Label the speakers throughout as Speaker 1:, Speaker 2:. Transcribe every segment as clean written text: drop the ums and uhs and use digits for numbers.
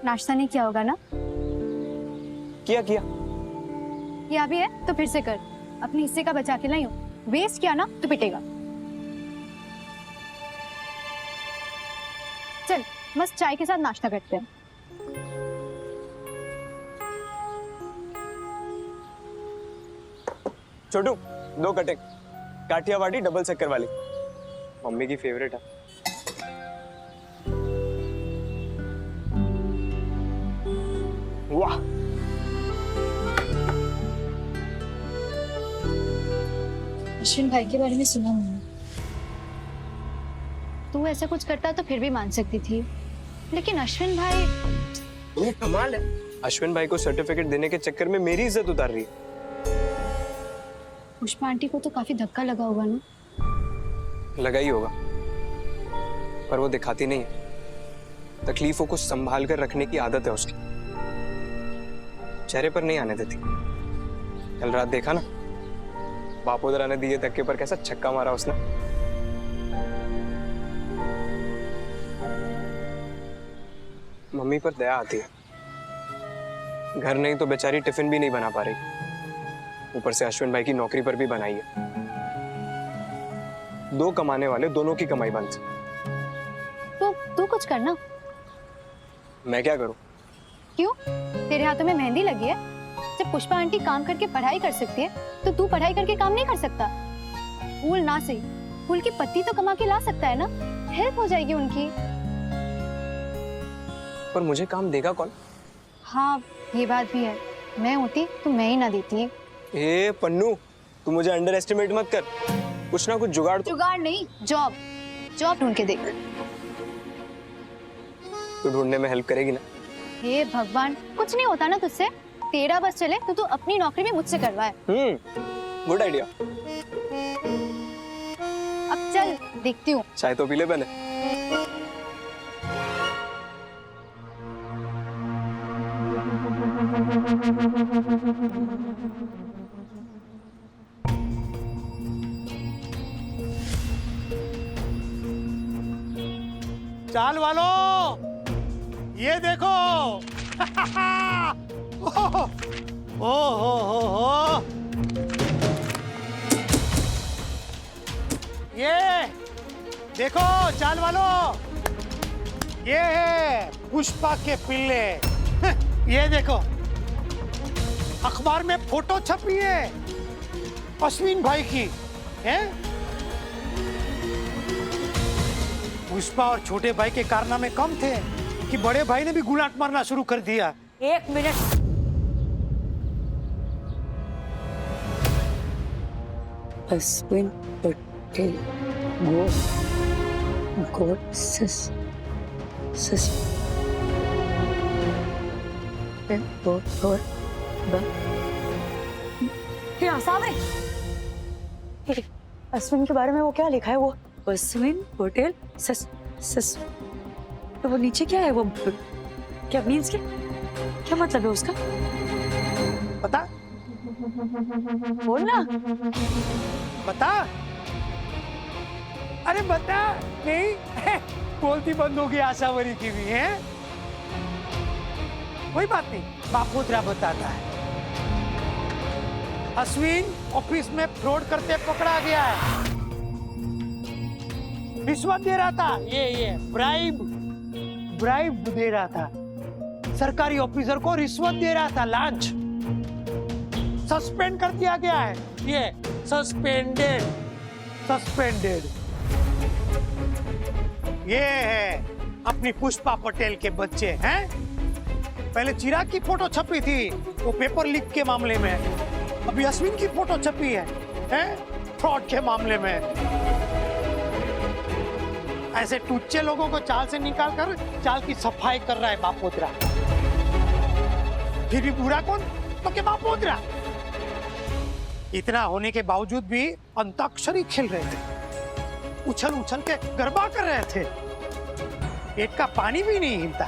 Speaker 1: नाश्ता नहीं किया होगा ना?
Speaker 2: किया
Speaker 1: किया भी है तो फिर से कर। अपने हिस्से का बचा के लाई हो। वेस्ट किया ना तो पिटेगा। चल मस्त चाय के साथ नाश्ता करते हैं।
Speaker 2: छोटू 2 कटे काठियावाड़ी डबल शक्कर वाली, मम्मी की फेवरेट है। वाह,
Speaker 1: अश्विन भाई के बारे में सुना मैंने। तू ऐसा कुछ करता तो फिर भी मान सकती थी, लेकिन अश्विन भाई
Speaker 2: ये कमाल है। अश्विन भाई को सर्टिफिकेट देने के चक्कर में मेरी इज्जत उतार रही है।
Speaker 1: पुष्पा आंटी को तो काफी धक्का लगा होगा ना?
Speaker 2: लगा ही होगा, पर वो दिखाती नहीं है। तकलीफों को संभाल कर रखने की आदत है उसकी, चेहरे पर नहीं आने देती। कल रात देखा ना, बापोदरा ने दिए धक्के पर कैसा छक्का मारा उसने। मम्मी पर दया आती है। घर नहीं तो बेचारी टिफिन भी नहीं बना पा रही, ऊपर से अश्विन भाई की नौकरी पर भी बनाई है। 2 कमाने वाले, दोनों की कमाई बंद।
Speaker 1: तो तू कुछ करना।
Speaker 2: मैं क्या करूं?
Speaker 1: क्यों? तेरे हाथों में मेहंदी लगी है। जब पुष्पा आंटी काम करके पढ़ाई कर सकती है, तो तू पढ़ाई करके काम नहीं कर सकता? फूल ना सही, फूल की पत्ती तो कमा के ला सकता है ना। हेल्प हो जाएगी उनकी।
Speaker 2: पर मुझे काम देगा कौन?
Speaker 1: हाँ ये बात भी है। मैं होती तो मैं ही ना देती।
Speaker 2: ए पन्नू, तू मुझे अंडर एस्टिमेट मत कर। कुछ ना कुछ जुगाड़
Speaker 1: जुगाड़ नहीं, जॉब ढूंढ के देख।
Speaker 2: तू ढूंढने में हेल्प करेगी ना?
Speaker 1: हे भगवान, कुछ नहीं होता ना तुझसे। तेरा बस चले तो तू अपनी नौकरी भी मुझसे करवाए।
Speaker 2: Good idea.
Speaker 1: अब चल देखती हूँ।
Speaker 2: चाय तो पी ले पहले।
Speaker 3: चाल वालों, ये देखो। ओ हो। ये देखो चाल वालों, ये है पुष्पा के पिल्ले। ये देखो, अखबार में फोटो छपी है अश्विन भाई की, है? पुष्पा और छोटे भाई के कारनामे कम थे कि बड़े भाई ने भी गुलाट मारना शुरू कर दिया।
Speaker 4: 1 मिनट। अश्विन पटेल अश्विन के बारे में वो क्या लिखा है? वो अश्विन पटेल तो वो नीचे क्या है? वो क्या मीन्स क्या मतलब है उसका?
Speaker 3: बता
Speaker 4: बोल ना।
Speaker 3: बता। अरे बता। नहीं बोलती बंद होगी आशावरी की भी, है? कोई बात नहीं, बापोद्रा बताता है। अश्विन ऑफिस में फ्रॉड करते पकड़ा गया है। रिश्वत दे रहा था, ये ब्राइब दे रहा था। सरकारी ऑफिसर को रिश्वत दे रहा था, लांच। सस्पेंड कर दिया गया है। ये सस्पेंडेड। ये है अपनी पुष्पा पटेल के बच्चे हैं। पहले चिराग की फोटो छपी थी वो पेपर लीक के मामले में, अभी अश्विन की फोटो छपी है फ्रॉड के मामले में। ऐसे टुच्चे लोगों को चाल से निकाल कर चाल की सफाई कर रहा है बापोद्रा। फिर भी बुरा कौन? तो क्या बापोद्रा। इतना होने के बावजूद भी अंताक्षरी खेल रहे थे, उछल उछल के गरबा कर रहे थे। पेट का पानी भी नहीं हिलता।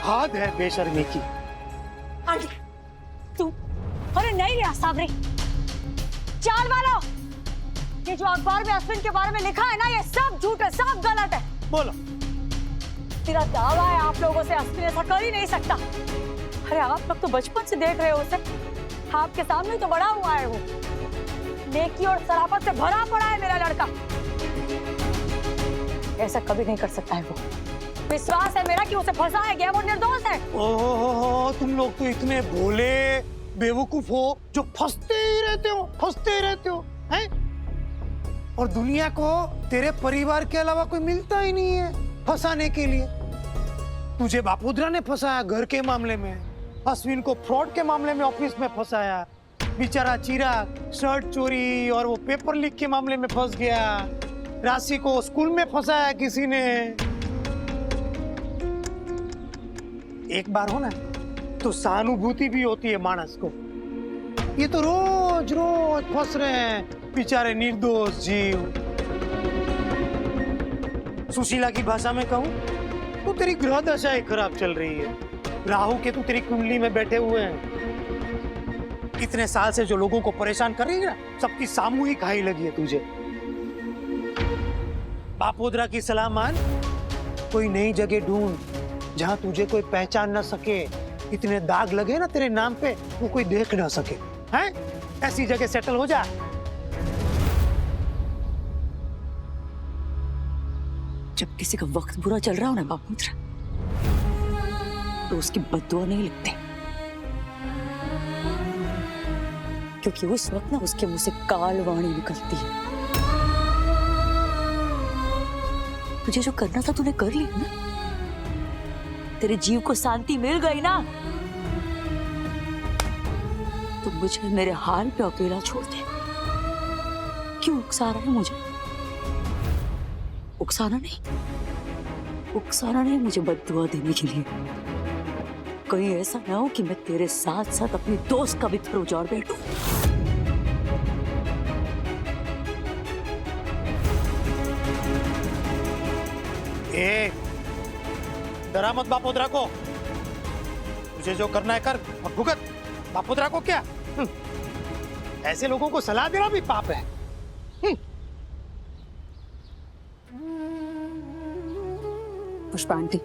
Speaker 3: हद है बेशर्मी की।
Speaker 4: आंटी तू, अरे नहीं रे साबरी, चाल वालों, ये जो अखबार में अश्विन के बारे में लिखा है ना, ये सब झूठ है, सब गलत है।
Speaker 3: बोलो
Speaker 4: मेरा दावा है आप लोगों से अश्विन ऐसा कर ही नहीं सकता। अरे आप लोग तो बचपन से देख रहे हो उसे, आपके सामने तो बड़ा हुआ है वो। नेकी और शराफत से भरा पड़ा है मेरा लड़का। ऐसा कभी नहीं कर सकता है वो। विश्वास है मेरा कि उसे फंसाया गया, वो निर्दोष है।
Speaker 3: ओहो, तुम लोग तो इतने भोले बेवकूफ हो जो फंसते ही रहते हो, हैं? और दुनिया को तेरे परिवार के अलावा कोई मिलता ही नहीं है फंसाने के लिए। तुझे बापुद्रा ने फंसाया घर के मामले में, अश्विन को फ्रॉड के मामले में ऑफिस में फंसाया, बेचारा चिराग शर्ट चोरी और वो पेपर लीक के मामले में फंस गया, राशि को स्कूल में फंसाया किसी ने। एक बार हो ना तो सहानुभूति भी होती है मानस को। ये तो रोज रोज फंस रहे हैं बेचारे निर्दोष जीव। सुशीला की भाषा में कहूं तो तेरी ग्रह दशा ही खराब चल रही है। राहु के तू तेरी कुंडली में बैठे हुए हैं। इतने साल से जो लोगों को परेशान कर रही है ना, सबकी सामूहिक हाई लगी है तुझे। बापोद्रा की सलाह मान, कोई नई जगह ढूंढ जहां तुझे कोई पहचान न सके, इतने दाग लगे ना तेरे नाम पे वो कोई देख ना सके, हैं? ऐसी जगह सेटल हो जा।
Speaker 4: जब किसी का वक्त बुरा चल रहा हो ना बापुद्रा, तो उसकी बद्दुआ नहीं लिखते, क्योंकि उस वक्त ना उसके मुंह से काल वाणी निकलती है। तुझे जो करना था तूने कर लिया ना, तेरे जीव को शांति मिल गई ना, तो मुझे मेरे हाल पे अकेला छोड़ दे। क्यों उकसा रहा है मुझे? उकसाना नहीं मुझे बद्दुआ देने के लिए। कहीं ऐसा ना हो कि मैं तेरे साथ साथ अपने दोस्त का भी घर उजाड़ बैठूं।
Speaker 3: डरा मत बापोद्रा को, तुझे जो करना है कर और भुगत। बापोद्रा को क्या, ऐसे लोगों को सलाह देना भी पाप है।
Speaker 5: पुष्पा आंटी,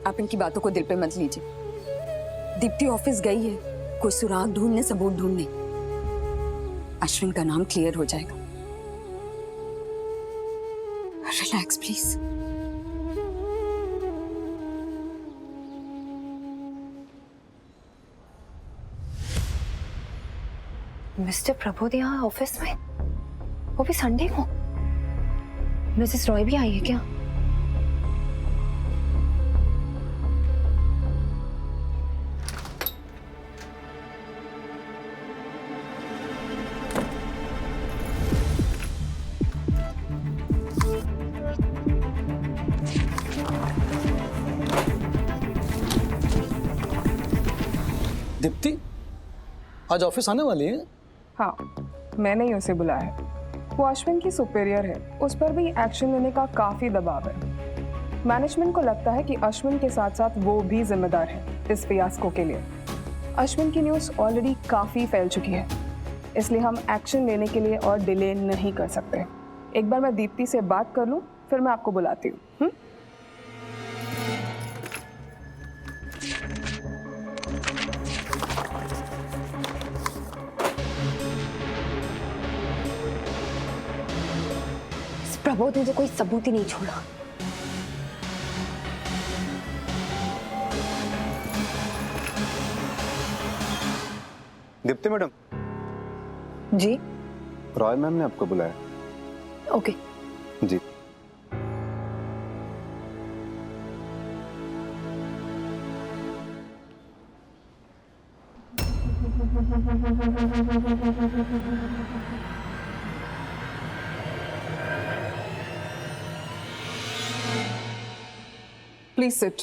Speaker 5: आप इनकी बातों को दिल पे मत लीजिए। दीप्ति ऑफिस गई है कोई सुराग ढूंढने, सबूत ढूंढने। अश्विन का नाम क्लियर हो जाएगा। Relax please.
Speaker 1: मिस्टर प्रबोध यहाँ ऑफिस में, वो भी संडे को। मिसेस रॉय भी आई है क्या?
Speaker 6: दीप्ति आज ऑफिस आने वाली है?
Speaker 7: हाँ, मैंने ही उसे बुलाया है। वो अश्विन की सुपीरियर है, उस पर भी एक्शन लेने का काफी दबाव है। मैनेजमेंट को लगता है कि अश्विन के साथ साथ वो भी जिम्मेदार है इस फियास्को के लिए। अश्विन की न्यूज़ ऑलरेडी काफी फैल चुकी है, इसलिए हम एक्शन लेने के लिए और डिले नहीं कर सकते। एक बार मैं दीप्ति से बात कर लूँ, फिर मैं आपको बुलाती हूँ।
Speaker 1: प्रबोध ने तो कोई सबूत ही नहीं छोड़ा।
Speaker 8: दीप्ति मैडम।
Speaker 1: जी?
Speaker 8: रॉय मैम ने आपको बुलाया।
Speaker 1: ओके।
Speaker 8: जी।
Speaker 7: Please sit.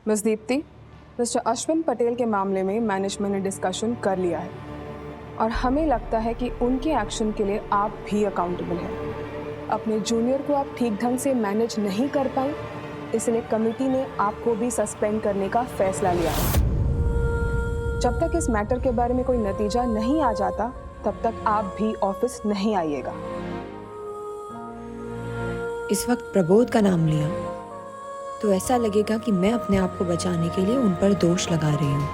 Speaker 7: Miss Deepti, mister Ashwin Patel के मामले में मैनेजमेंट ने डिस्कशन कर लिया है और हमें लगता है कि उनके एक्शन के लिए आप भी अकाउंटेबल हैं। अपने जूनियर को आप ठीक ढंग से मैनेज नहीं कर पाई, इसलिए कमेटी ने आपको भी सस्पेंड करने का फैसला लिया है। जब तक इस मैटर के बारे में कोई नतीजा नहीं आ जाता, तब तक आप भी ऑफिस नहीं आइएगा।
Speaker 9: इस वक्त प्रबोध का नाम लिया तो ऐसा लगेगा कि मैं अपने आप को बचाने के लिए उन पर दोष लगा रही हूँ।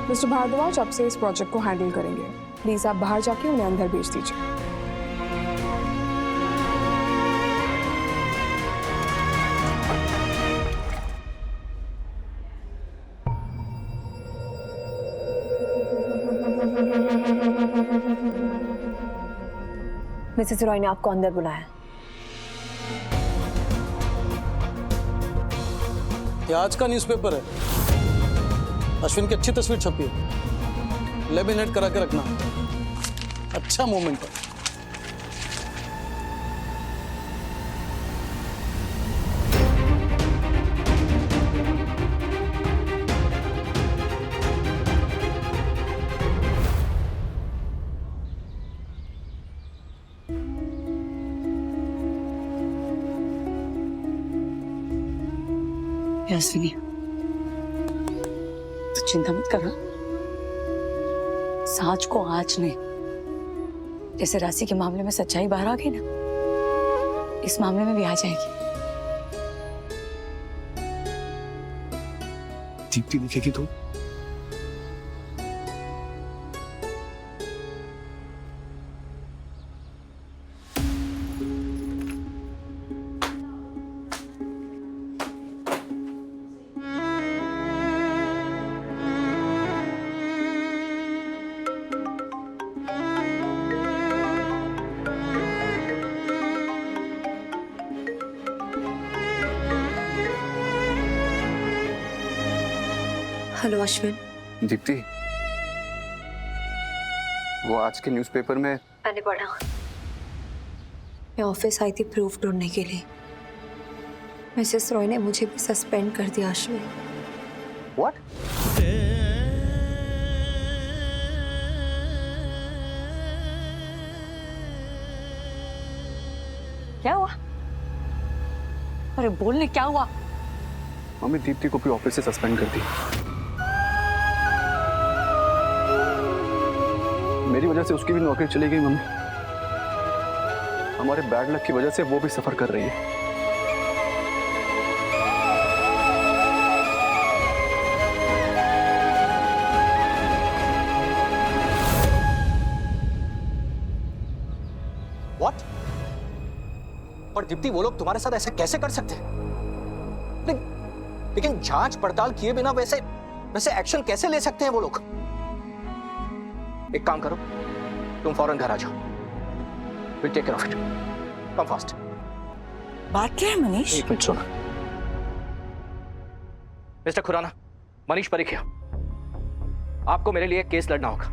Speaker 7: मिस्टर भारद्वाज अब से इस प्रोजेक्ट को हैंडल करेंगे। प्लीज आप बाहर जाके उन्हें अंदर भेज दीजिए।
Speaker 4: मिसेस रॉय ने आपको अंदर बुलाया।
Speaker 6: ये आज का न्यूज़पेपर है। अश्विन की अच्छी तस्वीर छपी है, लेमिनेट करा के रखना। अच्छा मोमेंट है।
Speaker 5: अश्विनी, तो चिंता मत करो। सांच को आज नहीं, जैसे राशि के मामले में सच्चाई बाहर आ गई ना, इस मामले में भी आ जाएगी।
Speaker 2: दीप्ति दिखेगी तो
Speaker 9: हेलो अश्विन।
Speaker 8: दीप्ति, वो आज के न्यूज़पेपर में
Speaker 9: मैंने पढ़ा। मैं ऑफिस आई थी प्रूफ ढूंढने के लिए। मिसेस रॉय ने मुझे भी सस्पेंड कर दिया अश्विन।
Speaker 8: व्हाट?
Speaker 4: क्या हुआ? अरे बोलने क्या हुआ?
Speaker 8: मम्मी, दीप्ति को भी ऑफिस से सस्पेंड कर दी। मेरी वजह से उसकी भी नौकरी चली गई मम्मी। हमारे बैड लक की वजह से वो भी सफर कर रही है।
Speaker 10: What? और दीप्ति, वो लोग तुम्हारे साथ ऐसा कैसे कर सकते हैं? लेकिन जांच पड़ताल किए बिना वैसे एक्शन कैसे ले सकते हैं वो लोग? एक काम करो, तुम फौरन घर आ जाओ। We'll take care of it. Come fast.
Speaker 4: बात क्या है मनीष?
Speaker 10: एक मिनट सुनो। मिस्टर खुराना, मनीष परीख है। आपको मेरे लिए केस लड़ना होगा।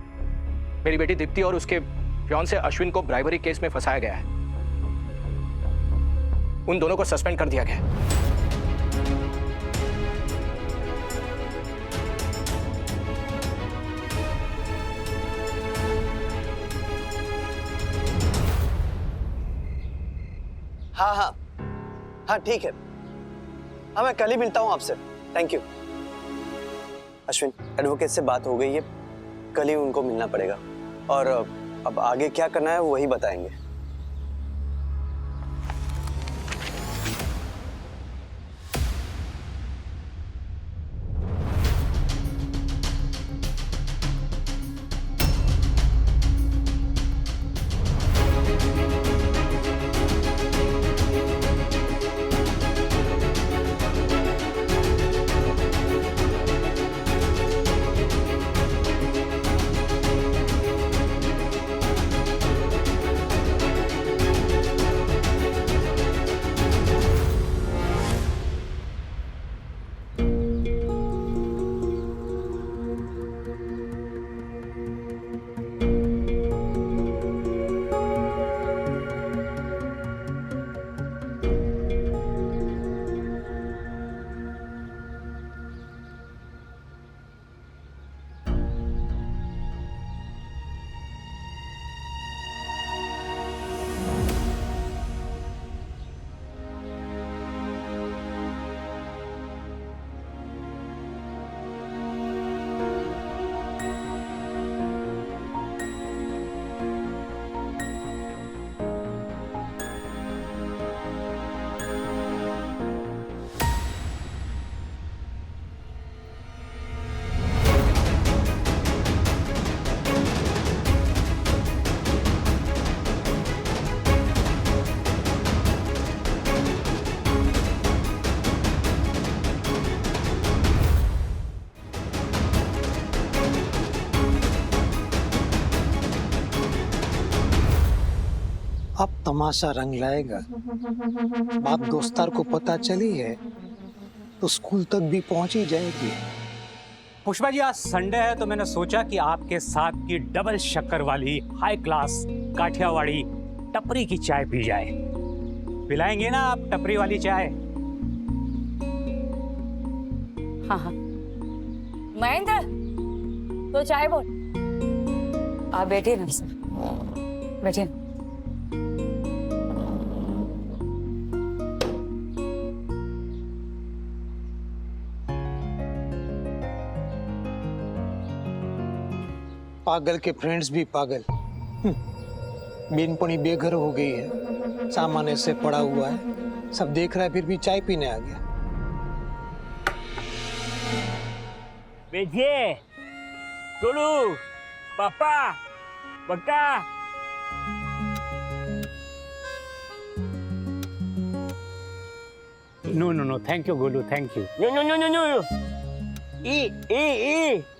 Speaker 10: मेरी बेटी दीप्ति और उसके फियांसे अश्विन को ब्राइबरी केस में फंसाया गया है। उन दोनों को सस्पेंड कर दिया गया है।
Speaker 11: हाँ ठीक है। हाँ, मैं कल ही मिलता हूँ आपसे। Thank you. अश्विन, एडवोकेट से बात हो गई है, कल ही उनको मिलना पड़ेगा और अब आगे क्या करना है वही बताएंगे।
Speaker 3: अब तमाशा रंग लाएगा। बात दोस्तार को पता चली है तो स्कूल तक भी पहुंच ही जाएगी।
Speaker 12: पुष्पा जी, आज संडे है तो मैंने सोचा कि आपके साथ की डबल शक्कर वाली हाई क्लास काठियावाड़ी टपरी की चाय पी जाए। पिलाएंगे ना आप टपरी वाली चाय?
Speaker 4: हाँ हाँ। महेंद्र, तो चाय बोल। आप बैठिए ना सर, बैठिए ना।
Speaker 3: पागल के फ्रेंड्स भी पागल। बेनपनी बेघर हो गई है, सामान ऐसे पड़ा हुआ है, सब देख रहा है, फिर भी चाय पीने आ गया।
Speaker 12: बेटिए, गुरु, पापा, बक्का। No no no, thank you Golu, thank you. No no no no no,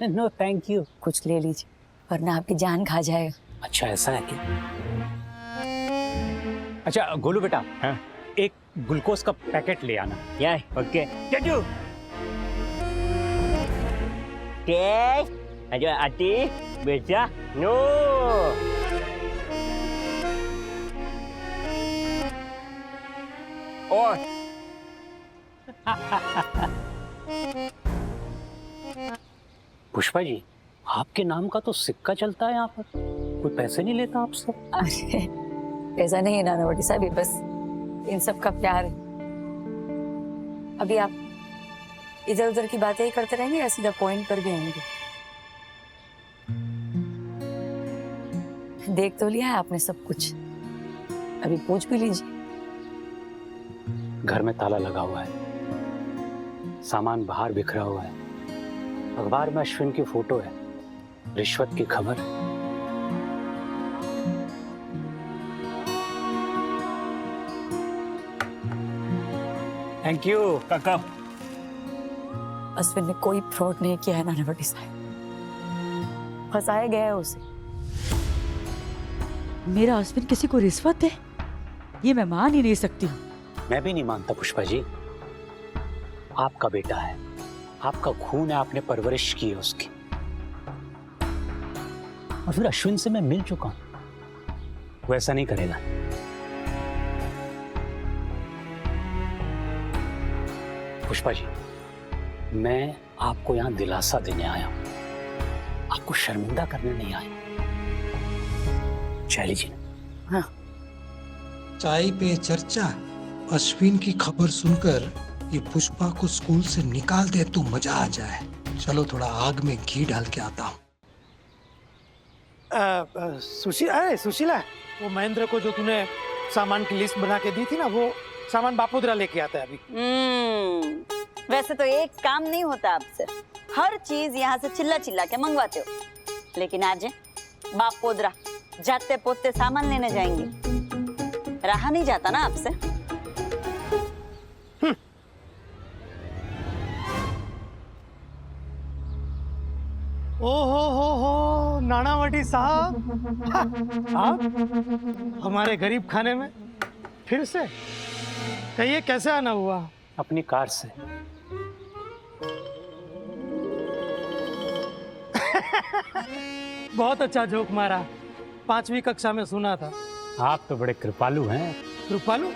Speaker 12: no thank you.
Speaker 4: कुछ ले लीजिए वरना आपकी जान खा जाएगा।
Speaker 12: अच्छा, ऐसा है क्या? अच्छा गोलू बेटा, हाँ? एक ग्लूकोज का पैकेट ले आना। या ओके चटू। अच्छा आती बेटा, नो। और पुष्पा जी, आपके नाम का तो सिक्का चलता है यहाँ पर, कोई पैसे नहीं लेता आपसे?
Speaker 4: अरे ऐसा नहीं है नानावटी साहब, ये बस इन सब का प्यार है। अभी आप इधर उधर की बातें ही करते रहेंगे या सीधा पॉइंट पर भी आएंगे? देख तो लिया है आपने सब कुछ, अभी पूछ भी लीजिए।
Speaker 12: घर में ताला लगा हुआ है, सामान बाहर बिखरा हुआ है, अखबार में अश्विन की फोटो है, रिश्वत की खबर। थैंक यू काका।
Speaker 4: अश्विन ने कोई फ्रॉड नहीं किया है नानावटी साहब, फंसाया गया है उसे।
Speaker 13: मेरा अश्विन किसी को रिश्वत दे, ये मैं मान ही नहीं सकती हूँ।
Speaker 12: मैं भी नहीं मानता पुष्पा जी, आपका बेटा है, आपका खून है, आपने परवरिश की है उसकी। और फिर अश्विन से मैं मिल चुका हूं, वो ऐसा नहीं करेगा। पुष्पा जी, मैं आपको यहां दिलासा देने आया हूं, आपको शर्मिंदा करने नहीं आया। चाय लीजिए।
Speaker 4: हाँ।
Speaker 3: चाय पे चर्चा, अश्विन की खबर सुनकर ये पुष्पा को स्कूल से निकाल दे तो मजा आ जाए। चलो थोड़ा आग में घी डाल के आता हूँ। सुशीला, वो महेंद्र को जो तूने सामान की लिस्ट बना के दी थी ना, वो सामान बापोद्रा लेके आता है अभी।
Speaker 14: वैसे तो एक काम नहीं होता आपसे, हर चीज यहाँ से चिल्ला चिल्ला के मंगवाते हो, लेकिन आज बापोद्रा जाते पोते सामान लेने जाएंगे, रहा नहीं जाता ना आपसे।
Speaker 3: ओहो नानावटी साहब, आप हमारे गरीब खाने में फिर से? कहिए कैसे आना हुआ?
Speaker 12: अपनी कार से।
Speaker 3: बहुत अच्छा जोक मारा, 5वीं कक्षा में सुना था।
Speaker 12: आप तो बड़े कृपालु हैं।
Speaker 3: कृपालु?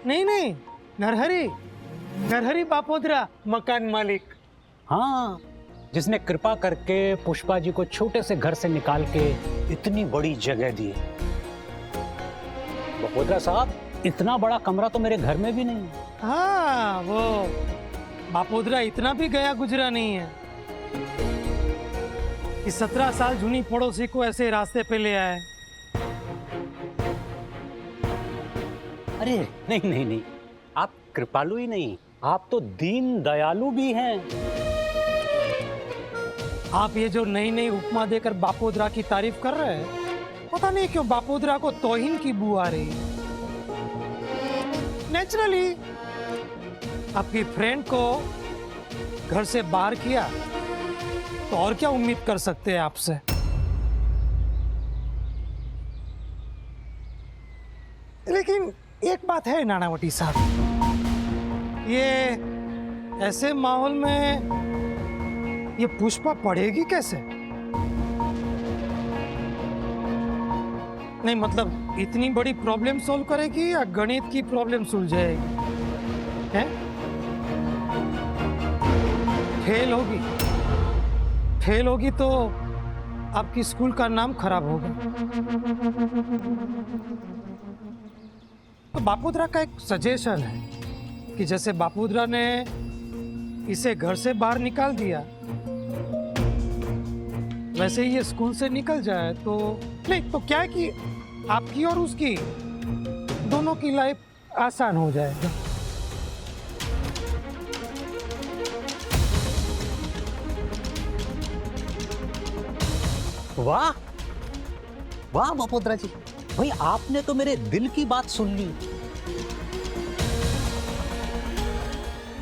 Speaker 3: नहीं, नरहरी बापोद्रा, मकान मालिक।
Speaker 12: हाँ, जिसने कृपा करके पुष्पा जी को छोटे से घर से निकाल के इतनी बड़ी जगह दी। बापोद्रा साहब, इतना बड़ा कमरा तो मेरे घर में भी नहीं है।
Speaker 3: हाँ, वो बापोद्रा इतना भी गया गुजरा नहीं है कि 17 साल जूनी पड़ोसी को ऐसे रास्ते पे ले आए।
Speaker 12: अरे नहीं, आप कृपालु ही नहीं, आप तो दीन दयालु भी हैं।
Speaker 3: आप ये जो नई उपमा देकर बापोद्रा की तारीफ कर रहे हैं, पता नहीं क्यों बापोद्रा को तौहीन की बू आ रही है। नेचुरली आपकी फ्रेंड को घर से बाहर किया तो और क्या उम्मीद कर सकते हैं आपसे? लेकिन एक बात है नानावटी साहब, ये ऐसे माहौल में ये पुष्पा पढ़ेगी कैसे? नहीं मतलब इतनी बड़ी प्रॉब्लम सॉल्व करेगी या गणित की प्रॉब्लम सुलझाएगी? हैं? फेल होगी, फेल होगी तो आपकी स्कूल का नाम खराब होगा। तो बापूद्रा का एक सजेशन है कि जैसे बापूद्रा ने इसे घर से बाहर निकाल दिया, वैसे ही ये स्कूल से निकल जाए तो नहीं तो क्या है कि आपकी और उसकी दोनों की लाइफ आसान हो जाएगा।
Speaker 12: वाह वाह बापोद्रा जी, भाई आपने तो मेरे दिल की बात सुन ली।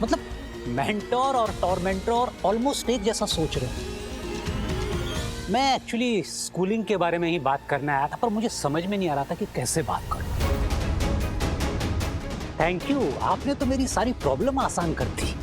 Speaker 12: मतलब मेंटोर और टॉर्मेंटोर ऑलमोस्ट एक जैसा सोच रहे हैं। मैं एक्चुअली स्कूलिंग के बारे में ही बात करने आया था, पर मुझे समझ में नहीं आ रहा था कि कैसे बात करूं। थैंक यू, आपने तो मेरी सारी प्रॉब्लम आसान कर दी।